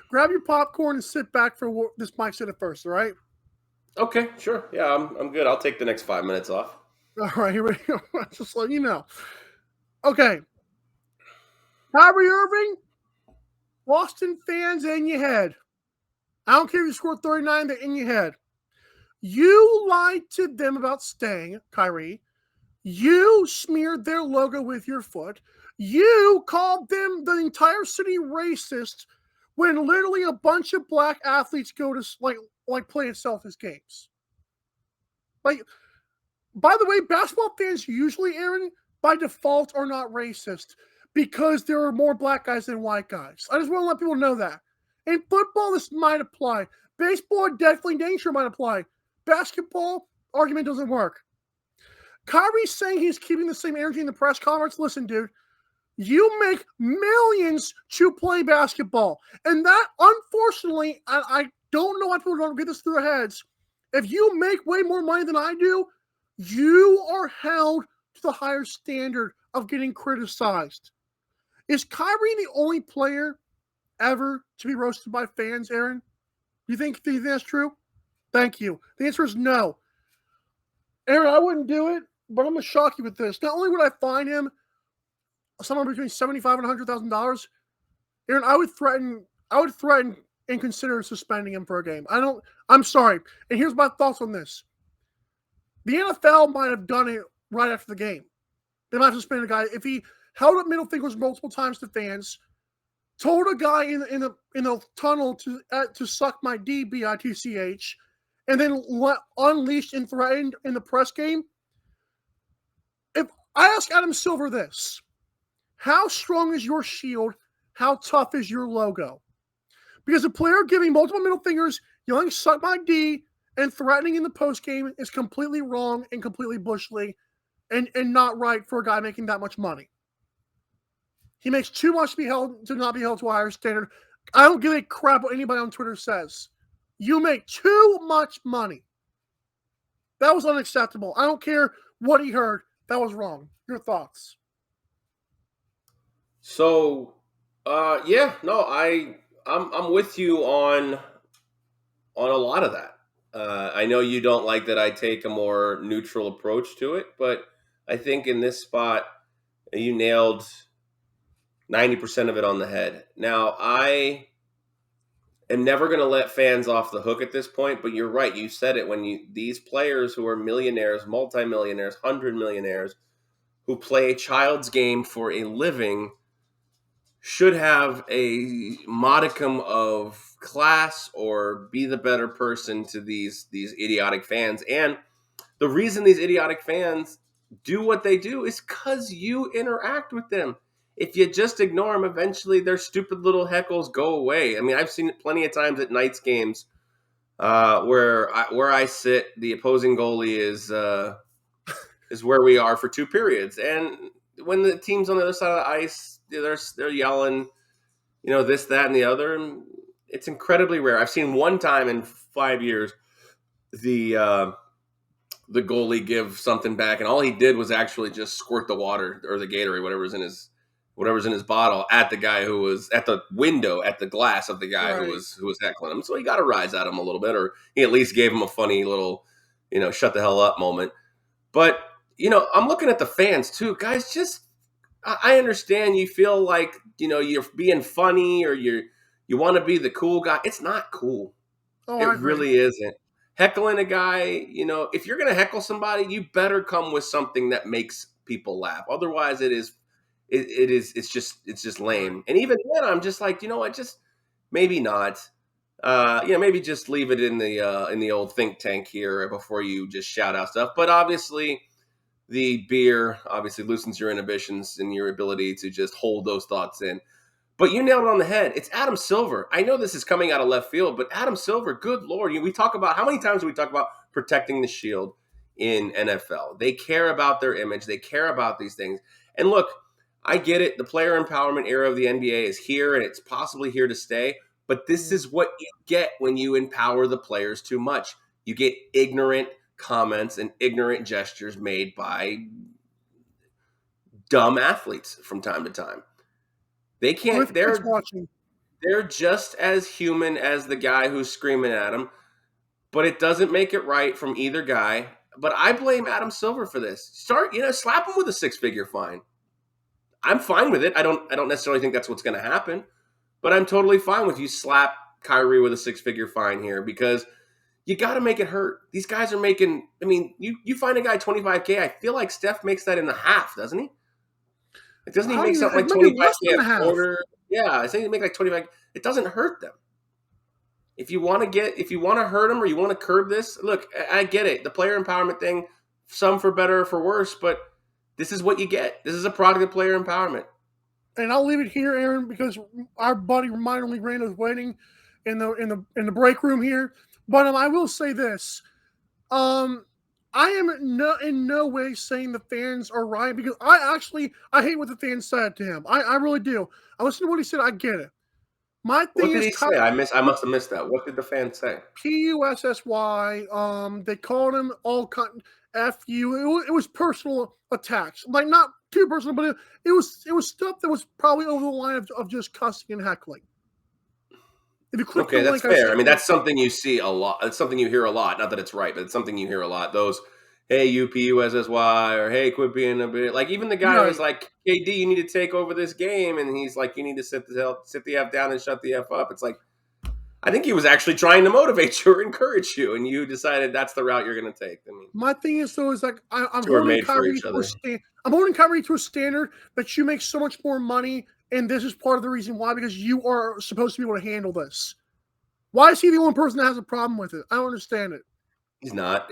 grab your popcorn and sit back for this mic sit at first, all right? Okay, sure. Yeah, I'm good. I'll take the next 5 minutes off. All right, here we go. Just let you know. Okay. Kyrie Irving, Boston fans in your head. I don't care if you scored 39, they're in your head. You lied to them about staying, Kyrie. You smeared their logo with your foot. You called them, the entire city, racist when literally a bunch of black athletes go to play at Celtics games. Like, by the way, basketball fans usually, Aaron, by default, are not racist because there are more black guys than white guys. I just want to let people know that. In football, this might apply. Baseball, definitely danger might apply. Basketball, argument doesn't work. Kyrie's saying he's keeping the same energy in the press conference. Listen, dude, you make millions to play basketball. And that, unfortunately, I don't know why people don't get this through their heads. If you make way more money than I do, you are held to the higher standard of getting criticized. Is Kyrie the only player ever to be roasted by fans, Aaron? Do you think that's true? Thank you. The answer is no. Aaron, I wouldn't do it, but I'm going to shock you with this. Not only would I fine him somewhere between $75,000 and $100,000, Aaron, I would threaten and consider suspending him for a game. I'm sorry. And here's my thoughts on this. The NFL might have done it right after the game. They might have suspended a guy if he held up middle fingers multiple times to fans, told a guy in the tunnel to suck my D, bitch, and then unleashed and threatened in the press game. If I ask Adam Silver this, how strong is your shield? How tough is your logo? Because a player giving multiple middle fingers, yelling "suck my D," and threatening in the post game is completely wrong and completely bush league and not right for a guy making that much money. He makes too much to not be held to a higher standard. I don't give a crap what anybody on Twitter says. You make too much money. That was unacceptable. I don't care what he heard. That was wrong. Your thoughts? So, yeah, no, I'm with you on a lot of that. I know you don't like that I take a more neutral approach to it, but I think in this spot you nailed 90% of it on the head. Now, I am never going to let fans off the hook at this point, but you're right. You said it when these players who are millionaires, multimillionaires, 100 millionaires who play a child's game for a living should have a modicum of class or be the better person to these idiotic fans. And the reason these idiotic fans do what they do is because you interact with them. If you just ignore them, eventually their stupid little heckles go away. I mean, I've seen it plenty of times at Knights games where I sit, the opposing goalie is where we are for two periods, and when the team's on the other side of the ice, they're yelling, this, that, and the other. And it's incredibly rare. I've seen one time in 5 years the goalie give something back, and all he did was actually just squirt the water or the Gatorade, whatever's in his bottle, at the guy who was at the window, at the glass of the guy Right. who was heckling him. So he got a rise at him a little bit, or he at least gave him a funny little, shut the hell up moment. But I'm looking at the fans too, guys. Just I understand you feel like you're being funny or you want to be the cool guy. It's not cool. Oh, It I agree. really isn't. Heckling a guy, if you're gonna heckle somebody, you better come with something that makes people laugh. Otherwise, it's just Right. lame. And even then, I'm just like, what, just maybe not. Maybe just leave it in the old think tank here before you just shout out stuff. But obviously, the beer obviously loosens your inhibitions and your ability to just hold those thoughts in. But you nailed it on the head. It's Adam Silver. I know this is coming out of left field, but Adam Silver, good Lord. We talk about, how many times do we talk about protecting the shield in NFL? They care about their image. They care about these things. And look, I get it. The player empowerment era of the NBA is here, and it's possibly here to stay. But this is what you get when you empower the players too much. You get ignorant comments and ignorant gestures made by dumb athletes from time to time. They With can't. kids They're watching. they're just as human as the guy who's screaming at him, but it doesn't make it right from either guy. But I blame Adam Silver for this. Slap him with a six-figure fine. I'm fine with it. I don't necessarily think that's what's going to happen, but I'm totally fine with you slap Kyrie with a six-figure fine here because you got to make it hurt. These guys are making. I mean, you find a guy 25K. I feel like Steph makes that in the half, doesn't he? Like, doesn't he I don't make even, something like maybe less 25K than a a half. quarter? Yeah, I think he make like 25. It doesn't hurt them. If you want to hurt them or you want to curb this, look, I get it. The player empowerment thing, some for better or for worse, but this is what you get. This is a product of player empowerment. And I'll leave it here, Aaron, because our buddy reminded me Randall's waiting in the break room here. But I will say this: I am in no way saying the fans are right because I hate what the fans said to him. I really do. I listened to what he said. I get it. My What thing did is he say? I must have missed that. What did the fan say? PUSSY. They called him all F you. It was personal attacks, like not too personal, but it was stuff that was probably over the line of just cussing and heckling. If you click the Okay, that's link, I fair. I sent mean, you. that's something you see a lot. It's something you hear a lot. Not that it's right, but it's something you hear a lot. Those, hey, UPUSSY, or hey, quit being a bit. Like, even the guy was Right. like, KD, you need to take over this game. And he's like, you need to sit the F down and shut the F up. It's like, I think he was actually trying to motivate you or encourage you. And you decided that's the route you're going to take. I mean, My thing is though is like I'm two are holding made for Kyrie each to a other. I'm holding Kyrie to a standard that you make so much more money, and this is part of the reason why because you are supposed to be able to handle this. Why is he the only person that has a problem with it? I don't understand it. He's not.